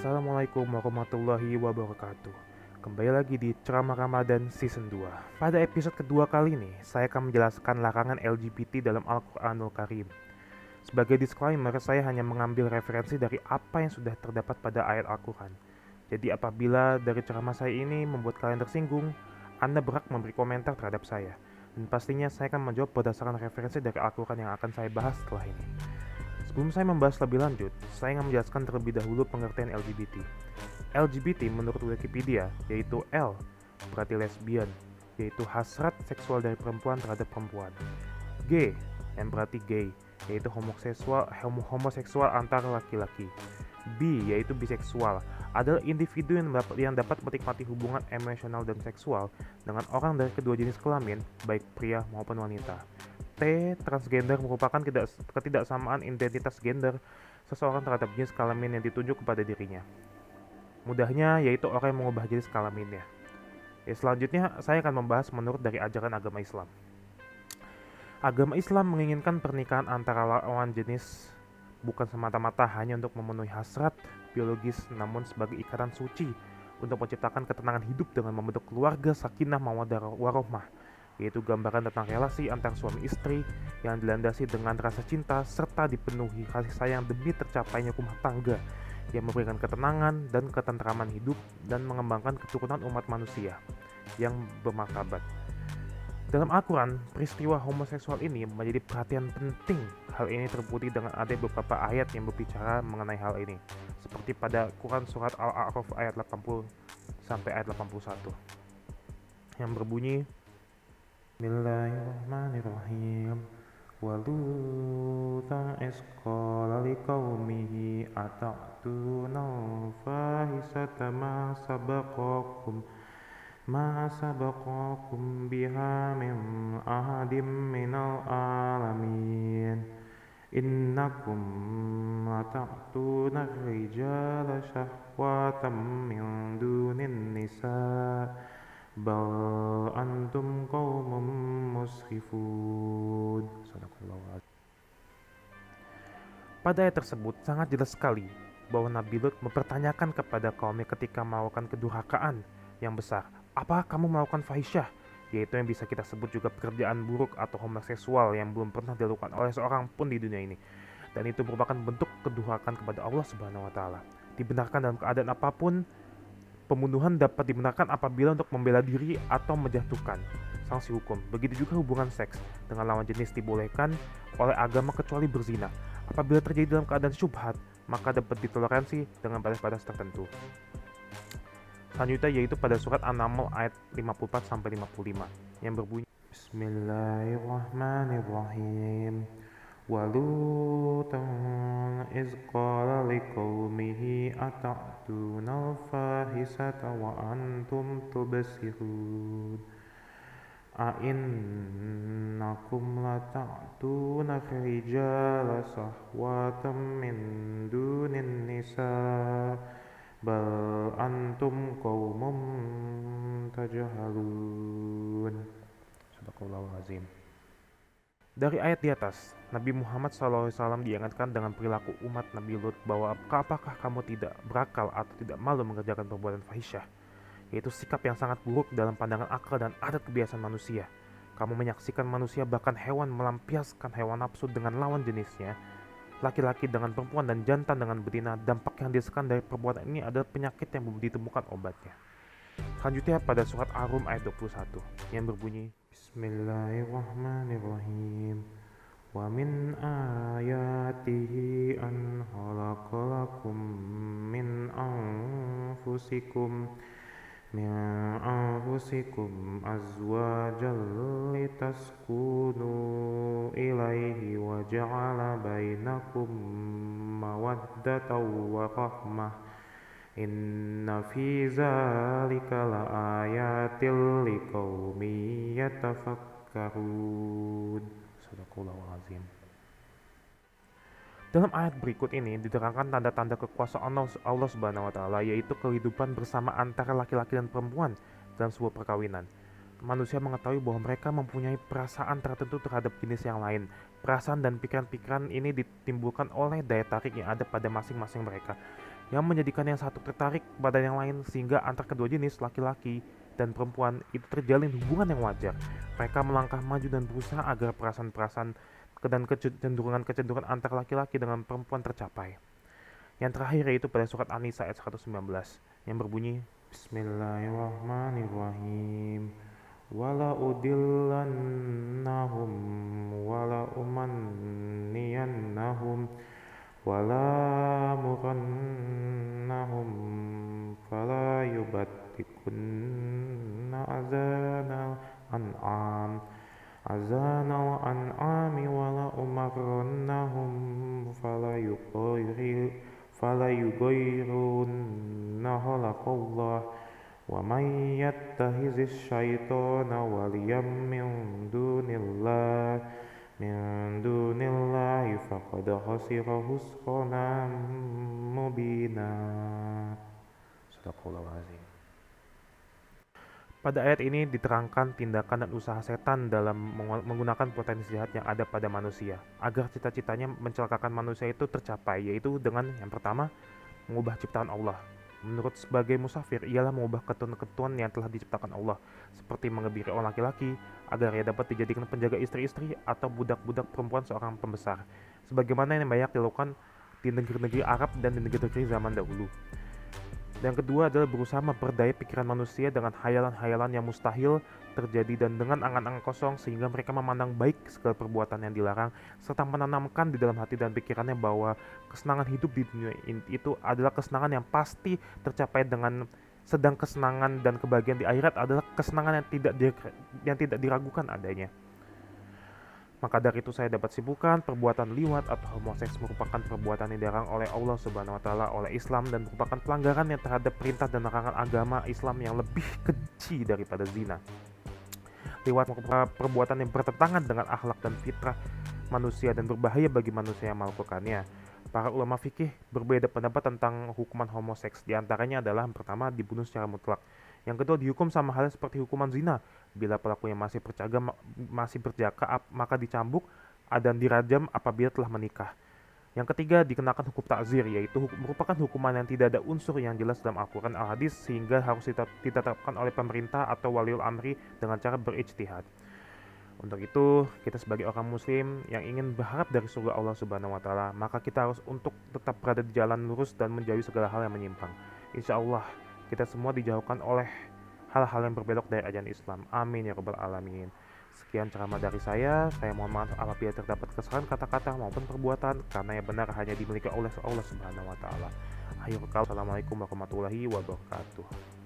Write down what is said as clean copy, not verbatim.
Assalamualaikum warahmatullahi wabarakatuh. Kembali lagi di Ceramah Ramadan Season 2. Pada episode kedua kali ini, saya akan menjelaskan larangan LGBT dalam Al-Quranul Karim. Sebagai disclaimer, saya hanya mengambil referensi dari apa yang sudah terdapat pada ayat Al-Quran. Jadi apabila dari ceramah saya ini membuat kalian tersinggung, Anda berhak memberi komentar terhadap saya. Dan pastinya saya akan menjawab berdasarkan referensi dari Al-Quran yang akan saya bahas setelah ini. Sebelum saya membahas lebih lanjut, saya ingin menjelaskan terlebih dahulu pengertian LGBT. LGBT menurut Wikipedia yaitu L berarti lesbian, yaitu hasrat seksual dari perempuan terhadap perempuan. G yang berarti gay, yaitu homoseksual antar laki-laki. B yaitu biseksual, adalah individu yang dapat menikmati hubungan emosional dan seksual dengan orang dari kedua jenis kelamin, baik pria maupun wanita. T. Transgender merupakan ketidaksamaan identitas gender seseorang terhadap jenis kelamin yang ditunjuk kepada dirinya. Mudahnya yaitu orang yang mengubah jenis kelaminnya. Selanjutnya saya akan membahas menurut dari ajaran agama Islam. Agama Islam menginginkan pernikahan antara lawan jenis bukan semata-mata hanya untuk memenuhi hasrat biologis, namun sebagai ikatan suci untuk menciptakan ketenangan hidup dengan membentuk keluarga sakinah mawaddah warahmah, yaitu gambaran tentang relasi antar suami istri yang dilandasi dengan rasa cinta serta dipenuhi kasih sayang demi tercapainya rumah tangga yang memberikan ketenangan dan ketentraman hidup dan mengembangkan keturunan umat manusia yang bermartabat. Dalam Al-Quran, peristiwa homoseksual ini menjadi perhatian penting. Hal ini terbukti dengan ada beberapa ayat yang berbicara mengenai hal ini, seperti pada Quran Surat Al-A'raf ayat 80 sampai ayat 81 yang berbunyi, Bismillahirrahmanirrahim. Waluta isqala liqaumihi ata'tunal fahisata ma sabaqakum biha min ahadim minal alamin. Innakum lata'tunar rijala syahwatan min dunin nisa bal antum qaumun musrifun. Pada ayat tersebut sangat jelas sekali bahwa Nabi Lut mempertanyakan kepada kaumnya ketika melakukan kedurhakaan yang besar, apakah kamu melakukan fahisyah, yaitu yang bisa kita sebut juga pekerjaan buruk atau homoseksual yang belum pernah dilakukan oleh seorang pun di dunia ini, dan itu merupakan bentuk kedurhakaan kepada Allah Subhanahu wa Ta'ala. Dibenarkan dalam keadaan apapun. Pembunuhan dapat dibenarkan apabila untuk membela diri atau menjatuhkan sanksi hukum. Begitu juga hubungan seks dengan lawan jenis dibolehkan oleh agama kecuali berzina. Apabila terjadi dalam keadaan syubhat, maka dapat ditoleransi dengan batas-batas tertentu. Selanjutnya yaitu pada surat An-Naml ayat 54-55 yang berbunyi, Bismillahirrahmanirrahim. Walutan iz qala liqaumihi ata'tunal fahisata wa antum tubsirun. A'innakum lata'tunar rijala sahwatan min dunin nisa bal antum qaumum tajhalun. Sadaqallahul azim. Dari ayat di atas, Nabi Muhammad SAW diingatkan dengan perilaku umat Nabi Lut bahwa apakah kamu tidak berakal atau tidak malu mengerjakan perbuatan fahisyah, yaitu sikap yang sangat buruk dalam pandangan akal dan adat kebiasaan manusia. Kamu menyaksikan manusia bahkan hewan melampiaskan hewan nafsu dengan lawan jenisnya, laki-laki dengan perempuan dan jantan dengan betina. Dampak yang dirasakan dari perbuatan ini adalah penyakit yang belum ditemukan obatnya. Selanjutnya pada surat Ar-Rum ayat 21 yang berbunyi, Bismillahirrahmanirrahim. Wa min ayatihi an khalaqalakum min anfusikum azwajan litaskunu ilaihi wa ja'ala bainakum mawaddatan wa rahmah. Inna fi zalika laayatil liqaumin yatafakkarun. Sadaqallahul azim. Dalam ayat berikut ini diterangkan tanda-tanda kekuasaan Allah Subhanahu wa Ta'ala, yaitu kehidupan bersama antara laki-laki dan perempuan dalam sebuah perkawinan. Manusia mengetahui bahwa mereka mempunyai perasaan tertentu terhadap jenis yang lain. Perasaan dan pikiran-pikiran ini ditimbulkan oleh daya tarik yang ada pada masing-masing mereka. yang menjadikan yang satu tertarik pada yang lain sehingga antar kedua jenis laki-laki dan perempuan itu terjalin hubungan yang wajar. Mereka melangkah maju dan berusaha agar perasaan-perasaan dan kecenderungan-kecenderungan antar laki-laki dengan perempuan tercapai. Yang terakhir yaitu pada surat An-Nisa ayat 119 yang berbunyi Bismillahirrahmanirrahim wala udillannahum wala umanniyannahum wala murannahum fala yubattikunna azanal an'ami wala umarrannahum fala yughayyirunna khalaqallah wa man yattakhizis syaitana waliyyan min dunillahi faqad khasira khusranan mubina. Sadaqallahul azim. Pada ayat ini diterangkan tindakan dan usaha setan dalam menggunakan potensi jahat yang ada pada manusia agar cita-citanya mencelakakan manusia itu tercapai, yaitu dengan yang pertama, mengubah ciptaan Allah. Menurut sebagai musafir, ialah mengubah ketentuan yang telah diciptakan Allah, seperti mengebiri orang laki-laki agar ia dapat dijadikan penjaga istri-istri atau budak-budak perempuan seorang pembesar, sebagaimana yang banyak dilakukan di negeri-negeri Arab dan di negeri-negeri zaman dahulu. Dan kedua adalah berusaha memperdaya pikiran manusia dengan hayalan-hayalan yang mustahil terjadi dan dengan angan-angan kosong sehingga mereka memandang baik segala perbuatan yang dilarang serta menanamkan di dalam hati dan pikirannya bahwa kesenangan hidup di dunia itu adalah kesenangan yang pasti tercapai dengan sedang kesenangan dan kebahagiaan di akhirat adalah kesenangan yang tidak diragukan adanya. Maka dari itu saya dapat simpulkan perbuatan liwat atau homoseks merupakan perbuatan yang dilarang oleh Allah Subhanahu wa taala oleh Islam dan merupakan pelanggaran yang terhadap perintah dan larangan agama Islam yang lebih keji daripada zina. Liwat merupakan perbuatan yang bertentangan dengan akhlak dan fitrah manusia dan berbahaya bagi manusia yang melakukannya. Para ulama fikih berbeda pendapat tentang hukuman homoseks. Di antaranya adalah yang pertama dibunuh secara mutlak. Yang kedua dihukum sama halnya seperti hukuman zina. Bila pelakunya masih berjaka maka dicambuk dan dirajam apabila telah menikah. Yang ketiga dikenakan hukum ta'zir, yaitu merupakan hukuman yang tidak ada unsur yang jelas dalam Al-Quran Al-Hadis sehingga harus ditetapkan oleh pemerintah atau waliul amri dengan cara berijtihad. Untuk itu, kita sebagai orang muslim yang ingin berharap dari surga Allah Subhanahu wa taala, maka kita harus untuk tetap berada di jalan lurus dan menjauhi segala hal yang menyimpang. Insya Allah, kita semua dijauhkan oleh hal-hal yang berbelok dari ajaran Islam. Amin ya rabbal alamin. Sekian ceramah dari saya mohon maaf apabila terdapat kesalahan kata-kata maupun perbuatan, karena yang benar hanya dimiliki oleh Allah Subhanahu wa taala. Akhirul kalam, assalamualaikum warahmatullahi wabarakatuh.